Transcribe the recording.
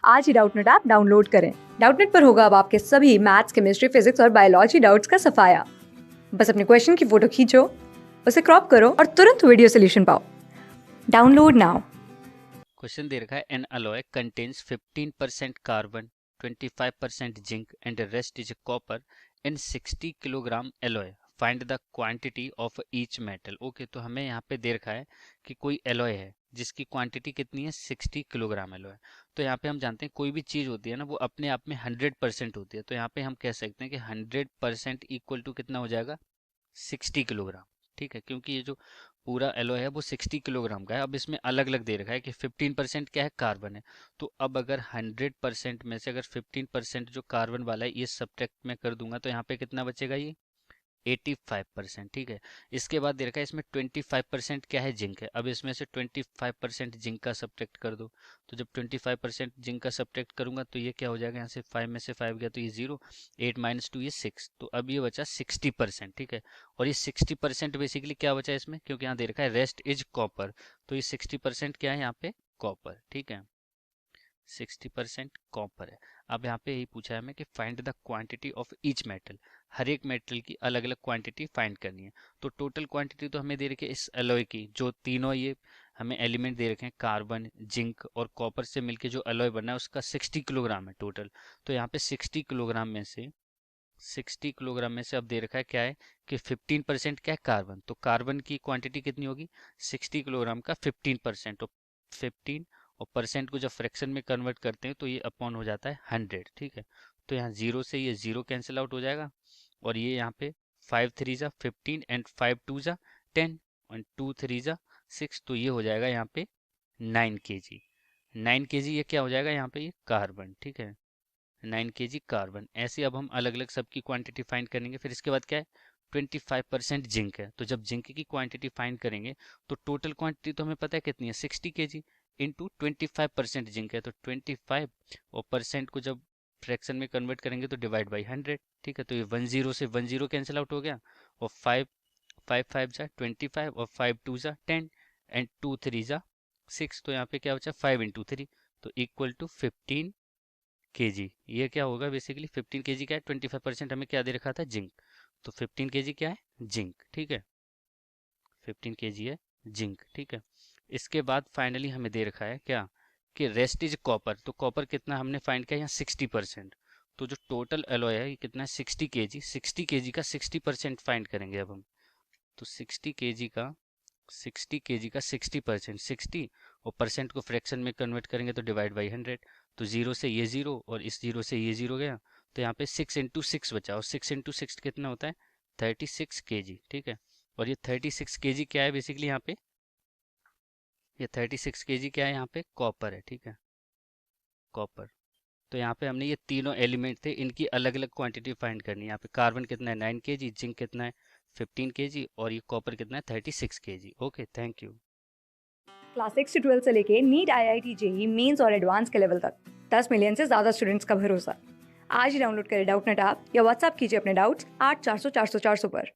आज ही Doubtnut app download करें। Doubtnut पर होगा अब आपके सभी मैथ्स, केमिस्ट्री, फिजिक्स और बायोलॉजी डाउट्स का सफाया। बस अपने क्वेश्चन की फोटो खींचो, उसे क्रॉप करो और तुरंत वीडियो सोल्यूशन पाओ। Download now. क्वेश्चन दे रखा है N alloy contains 15% carbon, 25% zinc and rest is copper in 60 kilogram alloy, find the quantity of each metal. Okay, तो हमें यहाँ पे दे रखा है कि कोई एलॉय है जिसकी क्वांटिटी कितनी है, 60 किलोग्राम एलॉय। तो यहाँ पे हम जानते हैं कोई भी चीज होती है ना, वो अपने आप में 100% होती है। तो यहाँ पे हम कह सकते हैं कि 100% इक्वल टू कितना हो जाएगा, 60 किलोग्राम। ठीक है, क्योंकि ये जो पूरा एलॉय है वो 60 किलोग्राम का है। अब इसमें अलग अलग दे रखा है कि 15% क्या है, कार्बन है। तो अब अगर 100% में से अगर 15% जो कार्बन वाला है ये सब्ट्रैक्ट में कर दूंगा तो यहाँ पे कितना बचेगा, ये 85%। ठीक है, इसके बाद दे रखा है इसमें 25% क्या है, जिंक है। अब इसमें से 25% जिंक का सब्ट्रैक्ट कर दो। तो जब 25% जिंक का सब्ट्रैक्ट करूंगा तो ये क्या हो जाएगा, यहाँ से 5 में से 5 गया तो ये 0, 8 माइनस 2 ये 6, तो अब ये बचा 60%। ठीक है, और ये 60% बेसिकली क्या बचा इसमें, क्योंकि यहाँ दे रखा है रेस्ट इज कॉपर, तो ये 60% क्या है यहाँ पे, कॉपर। ठीक है, 60% कॉपर है। अब यहाँ पे यही पूछा है हमें कि find the quantity of each metal, हर एक मेटल की अलग अलग क्वांटिटी फाइंड करनी है। तो टोटल क्वांटिटी तो हमें दे रखी है इस एलॉय की, जो तीनों ये हमें एलिमेंट दे रखे हैं, कार्बन, जिंक और कॉपर से मिलके जो एलॉय बना है उसका 60 किलोग्राम है टोटल। तो यहाँ पे 60 किलोग्राम में से अब दे रखा है क्या है कि 15% क्या है, कार्बन। तो कार्बन की क्वांटिटी कितनी होगी, 60 किलोग्राम का 15%, तो 15 और परसेंट को जब फ्रैक्शन में कन्वर्ट करते हैं तो ये अपॉन हो जाता है 100। ठीक है, तो यहाँ जीरो से ये जीरो कैंसिल आउट हो जाएगा, और ये यहाँ पे 5 3 जा 15 एंड 5 2 जा 10 एंड 2 3 जा 6, तो ये हो जाएगा यहाँ पे 9 kg। 9 kg ये क्या हो जाएगा यहाँ पे, ये कार्बन। ठीक है, 9 kg कार्बन। ऐसे अब हम अलग अलग सबकी क्वांटिटी फाइंड करेंगे। फिर इसके बाद क्या है, 25% जिंक है। तो जब जिंक की क्वांटिटी फाइंड करेंगे तो टोटल क्वांटिटी तो हमें पता है कितनी है, 60 kg इंटू 25% जिंक है, तो 25 और परसेंट को जब फ्रैक्शन में कन्वर्ट करेंगे तो डिवाइड बाई 100। ठीक है, तो ये 10 से 10 कैंसिल आउट हो गया, और 5 5 5 जा 25 और 5 2 जा 10 एंड 2 3 जा 6, तो यहाँ पे क्या बचा 5 इंटू 3, तो इक्वल टू 15 kg। ये क्या होगा बेसिकली, 15 kg क्या है, 25% हमें क्या दे रखा था, जिंक। तो 15 kg क्या है, जिंक। ठीक है, 15 kg है जिंक। ठीक है, इसके बाद फाइनली हमें दे रखा है क्या, कि रेस्ट इज कॉपर। तो कॉपर कितना हमने फाइंड किया यहाँ, 60%। तो जो टोटल एलॉय है ये कितना है, 60 kg। 60 kg का 60% फाइंड करेंगे अब हम। तो 60 kg का 60%, 60 और परसेंट को फ्रैक्शन में कन्वर्ट करेंगे तो डिवाइड बाई 100। तो जीरो से ये जीरो और इस जीरो से ये जीरो गया, तो यहाँ पे 6 इंटू 6 बचा, और 6 इंटू 6 कितना होता है, 36 kg। ठीक है, और ये 36 kg क्या है बेसिकली यहाँ पे, ये 36 kg क्या है यहाँ पे, कॉपर है। ठीक है, कॉपर। तो यहाँ पे हमने ये तीनों एलिमेंट थे, इनकी अलग अलग क्वांटिटी फाइंड करनी है। यहाँ पे कार्बन कितना है, 9 kg, जिंक कितना है, 15 kg, और ये कॉपर कितना है, 36 kg। Okay, thank you. Class 6 से 12 से लेके नीट, IIT, JEE मेंस और एडवांस के लेवल तक 10 मिलियन से ज्यादा स्टूडेंट्स का भरोसा। आज ही डाउनलोड करें डाउटनेट ऐप या व्हाट्सएप कीजिए अपने डाउट्स 8400 400 400 पर।